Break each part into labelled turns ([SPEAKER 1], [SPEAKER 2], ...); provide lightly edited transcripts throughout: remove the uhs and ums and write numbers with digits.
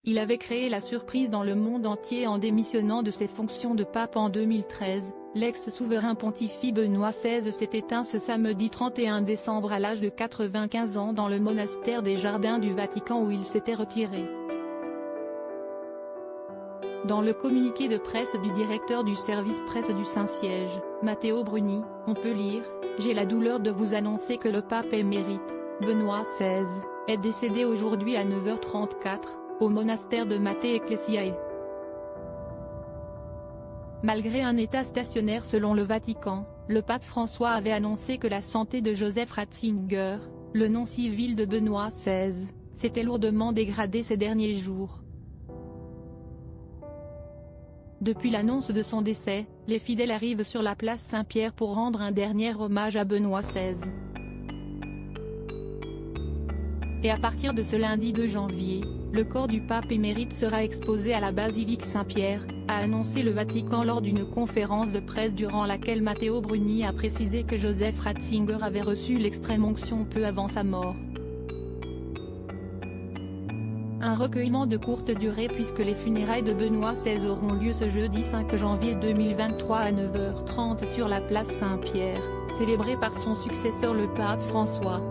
[SPEAKER 1] Il avait créé la surprise dans le monde entier en démissionnant de ses fonctions de pape en 2013. L'ex-souverain pontife Benoît XVI s'est éteint ce samedi 31 décembre à l'âge de 95 ans dans le monastère des Jardins du Vatican où il s'était retiré. Dans le communiqué de presse du directeur du service presse du Saint-Siège, Matteo Bruni, on peut lire « J'ai la douleur de vous annoncer que le pape émérite, Benoît XVI, est décédé aujourd'hui à 9h34, au monastère de Mater Ecclesiae. » Malgré un état stationnaire selon le Vatican, le pape François avait annoncé que la santé de Joseph Ratzinger, le nom civil de Benoît XVI, s'était lourdement dégradée ces derniers jours. Depuis l'annonce de son décès, les fidèles arrivent sur la place Saint-Pierre pour rendre un dernier hommage à Benoît XVI. Et à partir de ce lundi 2 janvier, le corps du pape émérite sera exposé à la basilique Saint-Pierre, a annoncé le Vatican lors d'une conférence de presse durant laquelle Matteo Bruni a précisé que Joseph Ratzinger avait reçu l'extrême-onction peu avant sa mort. Un recueillement de courte durée puisque les funérailles de Benoît XVI auront lieu ce jeudi 5 janvier 2023 à 9h30 sur la place Saint-Pierre, célébrée par son successeur le pape François.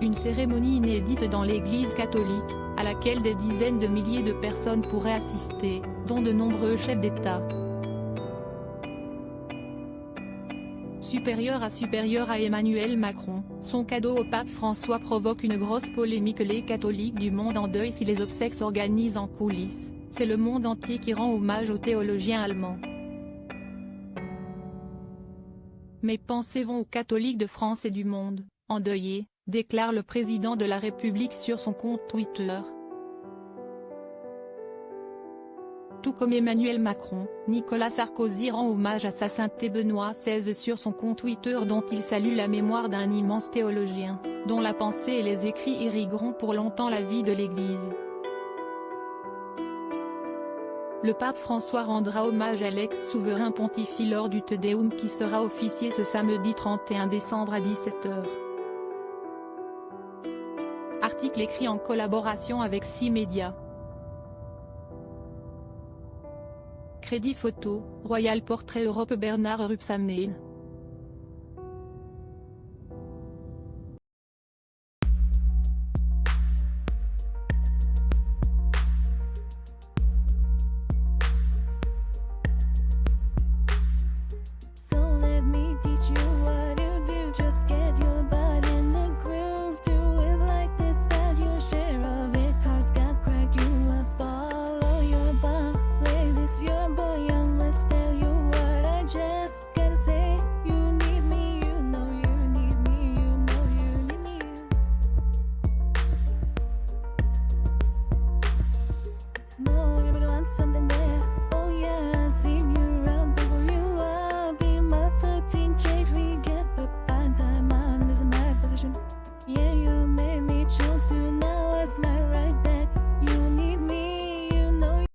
[SPEAKER 1] Une cérémonie inédite dans l'Église catholique, à laquelle des dizaines de milliers de personnes pourraient assister, dont de nombreux chefs d'État. Supérieur à Emmanuel Macron, son cadeau au pape François provoque une grosse polémique. Les catholiques du monde en deuil si les obsèques s'organisent en coulisses, c'est le monde entier qui rend hommage au théologien allemand. Mes pensées vont aux catholiques de France et du monde, endeuillés, déclare le président de la République sur son compte Twitter. Tout comme Emmanuel Macron, Nicolas Sarkozy rend hommage à sa sainteté Benoît XVI sur son compte Twitter dont il salue la mémoire d'un immense théologien, dont la pensée et les écrits irrigueront pour longtemps la vie de l'Église. Le pape François rendra hommage à l'ex-souverain pontife lors du Te Deum qui sera officié ce samedi 31 décembre à 17h. Article écrit en collaboration avec 6 médias. Crédit photo, Royal Portrait Europe Bernard Rupsammen.